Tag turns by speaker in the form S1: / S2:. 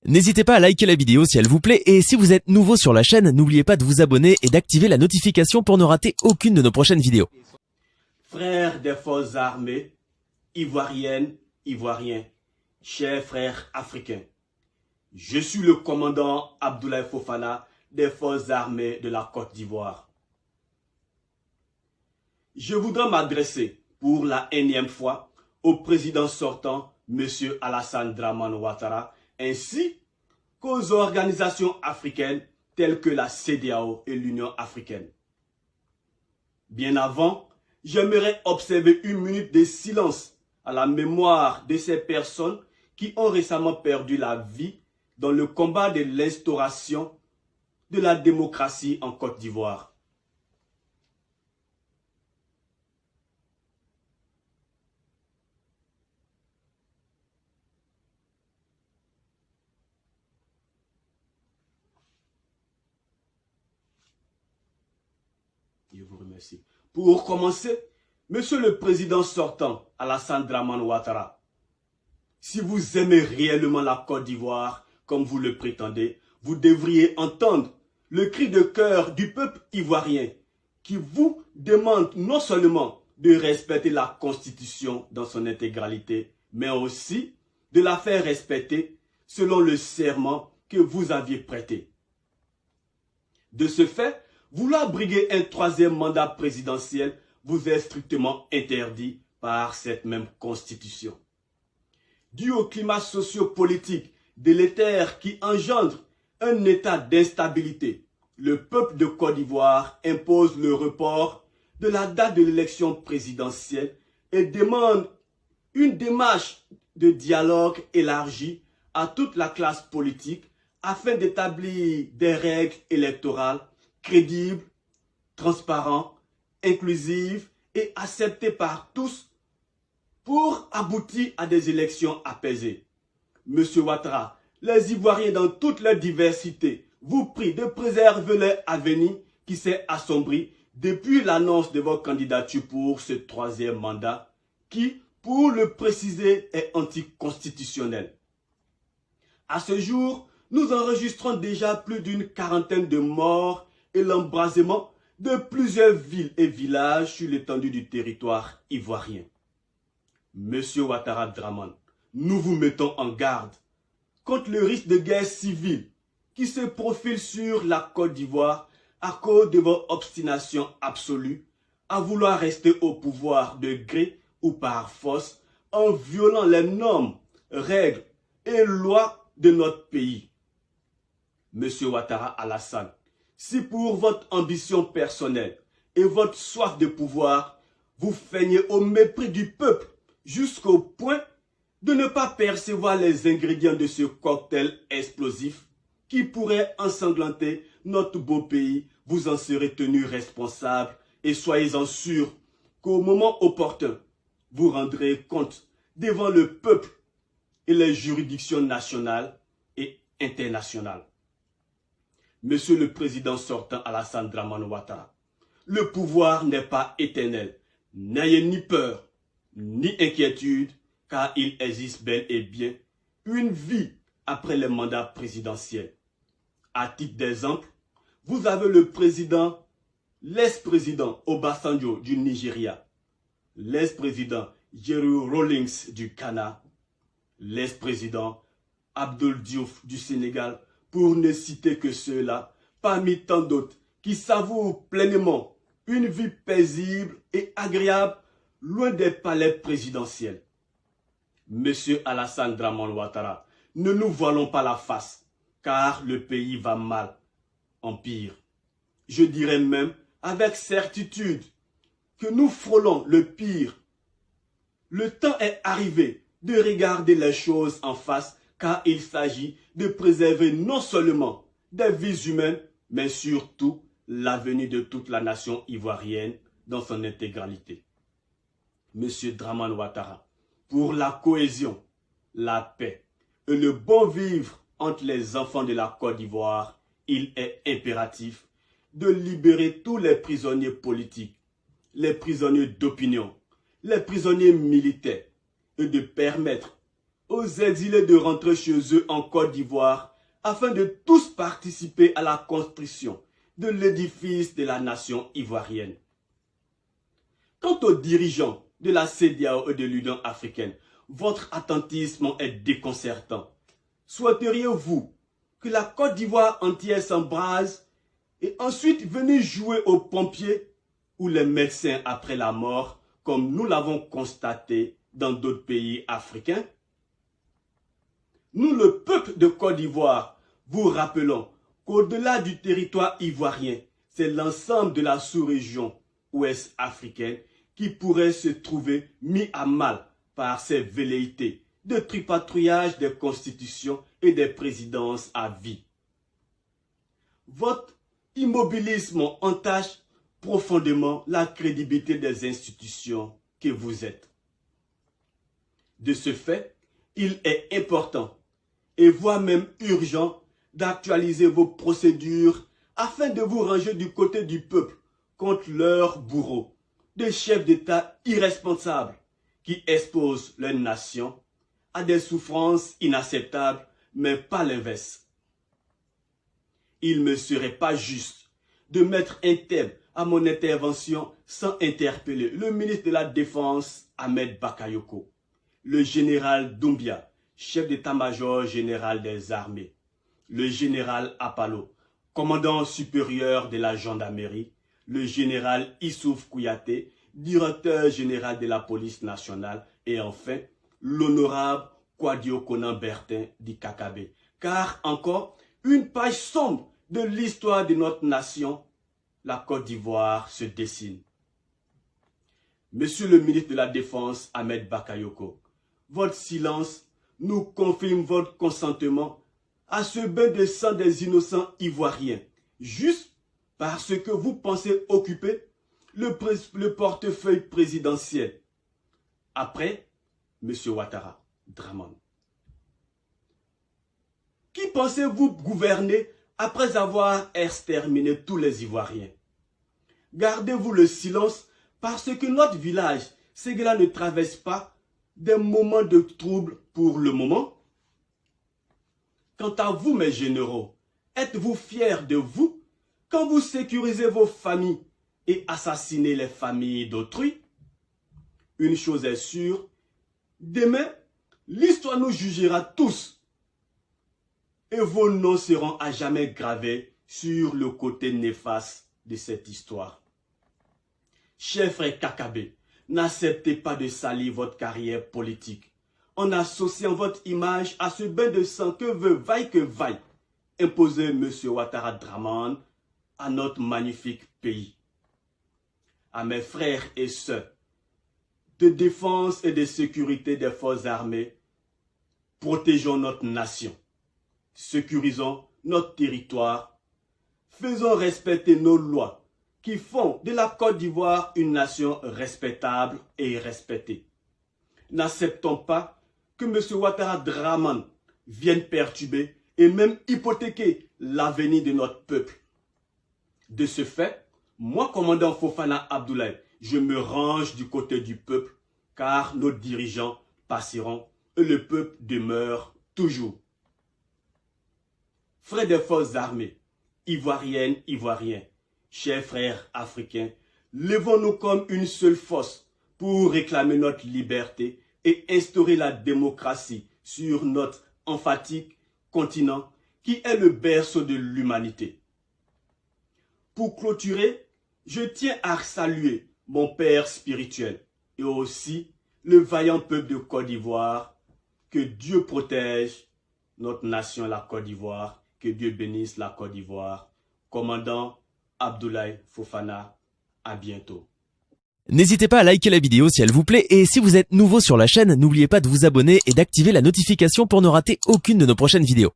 S1: N'hésitez pas à liker la vidéo si elle vous plaît et si vous êtes nouveau sur la chaîne, n'oubliez pas de vous abonner et d'activer la notification pour ne rater aucune de nos prochaines vidéos.
S2: Frères des forces armées, ivoiriennes, ivoiriens, chers frères africains, je suis le commandant Abdoulaye Fofana des forces armées de la Côte d'Ivoire. Je voudrais m'adresser pour la énième fois au président sortant, M. Alassane Dramane Ouattara, ainsi qu'aux organisations africaines telles que la CEDEAO et l'Union africaine. Bien avant, j'aimerais observer une minute de silence à la mémoire de ces personnes qui ont récemment perdu la vie dans le combat de l'instauration de la démocratie en Côte d'Ivoire. Je vous remercie. Pour commencer, Monsieur le Président sortant, Alassane Dramane Ouattara, si vous aimez réellement la Côte d'Ivoire, comme vous le prétendez, vous devriez entendre le cri de cœur du peuple ivoirien qui vous demande non seulement de respecter la Constitution dans son intégralité, mais aussi de la faire respecter selon le serment que vous aviez prêté. De ce fait, vouloir briguer un troisième mandat présidentiel vous est strictement interdit par cette même Constitution. Dû au climat socio-politique délétère qui engendre un état d'instabilité, le peuple de Côte d'Ivoire impose le report de la date de l'élection présidentielle et demande une démarche de dialogue élargie à toute la classe politique afin d'établir des règles électorales crédibles, transparentes, inclusives et acceptées par tous pour aboutir à des élections apaisées. Monsieur Ouattara, les Ivoiriens dans toute leur diversité vous prient de préserver leur avenir qui s'est assombri depuis l'annonce de votre candidature pour ce troisième mandat qui, pour le préciser, est anticonstitutionnel. À ce jour, nous enregistrons déjà plus d'une quarantaine de morts et l'embrasement de plusieurs villes et villages sur l'étendue du territoire ivoirien. Monsieur Ouattara Dramane, nous vous mettons en garde contre le risque de guerre civile qui se profile sur la Côte d'Ivoire à cause de votre obstination absolue à vouloir rester au pouvoir de gré ou par force en violant les normes, règles et lois de notre pays. Monsieur Ouattara Alassane, si pour votre ambition personnelle et votre soif de pouvoir, vous feignez au mépris du peuple jusqu'au point de ne pas percevoir les ingrédients de ce cocktail explosif qui pourrait ensanglanter notre beau pays, vous en serez tenu responsable et soyez-en sûrs qu'au moment opportun, vous rendrez compte devant le peuple et les juridictions nationales et internationales. Monsieur le Président sortant Alassane Dramane Ouattara, le pouvoir n'est pas éternel. N'ayez ni peur, ni inquiétude, car il existe bel et bien une vie après les mandats présidentiels. À titre d'exemple, vous avez le président, l'ex-président Obasanjo du Nigeria, l'ex-président Jerry Rawlings du Ghana, l'ex-président Abdoul Diouf du Sénégal, pour ne citer que ceux-là, parmi tant d'autres qui savourent pleinement une vie paisible et agréable loin des palais présidentiels. Monsieur Alassane Dramane Ouattara, ne nous voilons pas la face, car le pays va mal, en pire. Je dirais même avec certitude que nous frôlons le pire. Le temps est arrivé de regarder les choses en face, car il s'agit de préserver non seulement des vies humaines, mais surtout l'avenir de toute la nation ivoirienne dans son intégralité. Monsieur Dramane Ouattara, pour la cohésion, la paix et le bon vivre entre les enfants de la Côte d'Ivoire, il est impératif de libérer tous les prisonniers politiques, les prisonniers d'opinion, les prisonniers militaires et de permettre aux exilés de rentrer chez eux en Côte d'Ivoire afin de tous participer à la construction de l'édifice de la nation ivoirienne. Quant aux dirigeants de la CEDEAO et de l'Union africaine, votre attentisme est déconcertant. Souhaiteriez-vous que la Côte d'Ivoire entière s'embrase et ensuite venir jouer aux pompiers ou les médecins après la mort, comme nous l'avons constaté dans d'autres pays africains? Nous, le peuple de Côte d'Ivoire, vous rappelons qu'au-delà du territoire ivoirien, c'est l'ensemble de la sous-région ouest africaine qui pourrait se trouver mis à mal par ces velléités de tripatouillage des constitutions et des présidences à vie. Votre immobilisme entache profondément la crédibilité des institutions que vous êtes. De ce fait, il est important et voire même urgent d'actualiser vos procédures afin de vous ranger du côté du peuple contre leurs bourreaux, des chefs d'État irresponsables qui exposent leur nation à des souffrances inacceptables, mais pas l'inverse. Il ne me serait pas juste de mettre un terme à mon intervention sans interpeller le ministre de la Défense, Ahmed Bakayoko, le général Doumbia, chef d'état-major général des armées, le général Apalo, commandant supérieur de la gendarmerie, le général Issouf Kouyaté, directeur général de la police nationale, et enfin, l'honorable Kwadio Konan Bertin d'Ikakabe. Car encore, une page sombre de l'histoire de notre nation, la Côte d'Ivoire, se dessine. Monsieur le ministre de la Défense, Ahmed Bakayoko, votre silence nous confirme votre consentement à ce bain de sang des innocents ivoiriens, juste parce que vous pensez occuper le portefeuille présidentiel. Après, M. Ouattara, Dramane. Qui pensez-vous gouverner après avoir exterminé tous les Ivoiriens? Gardez-vous le silence parce que notre village, Ségala, ne traverse pas des moments de trouble pour le moment. Quant à vous, mes généraux, êtes-vous fiers de vous quand vous sécurisez vos familles et assassinez les familles d'autrui? Une chose est sûre, demain, l'histoire nous jugera tous et vos noms seront à jamais gravés sur le côté néfaste de cette histoire. Cher frère Kakabe, n'acceptez pas de salir votre carrière politique en associant votre image à ce bain de sang que veut vaille que vaille imposer M. Ouattara Dramane à notre magnifique pays. À mes frères et sœurs de défense et de sécurité des forces armées, protégeons notre nation, sécurisons notre territoire, faisons respecter nos lois qui font de la Côte d'Ivoire une nation respectable et respectée. N'acceptons pas que M. Ouattara Dramane vienne perturber et même hypothéquer l'avenir de notre peuple. De ce fait, moi, commandant Fofana Abdoulaye, je me range du côté du peuple, car nos dirigeants passeront et le peuple demeure toujours. Frères des forces armées, ivoiriennes, ivoiriens, chers frères africains, levons-nous comme une seule force pour réclamer notre liberté et instaurer la démocratie sur notre emphatique continent qui est le berceau de l'humanité. Pour clôturer, je tiens à saluer mon père spirituel et aussi le vaillant peuple de Côte d'Ivoire. Que Dieu protège notre nation, la Côte d'Ivoire. Que Dieu bénisse la Côte d'Ivoire. Commandant Abdoulaye Fofana, à bientôt.
S1: N'hésitez pas à liker la vidéo si elle vous plaît et si vous êtes nouveau sur la chaîne, n'oubliez pas de vous abonner et d'activer la notification pour ne rater aucune de nos prochaines vidéos.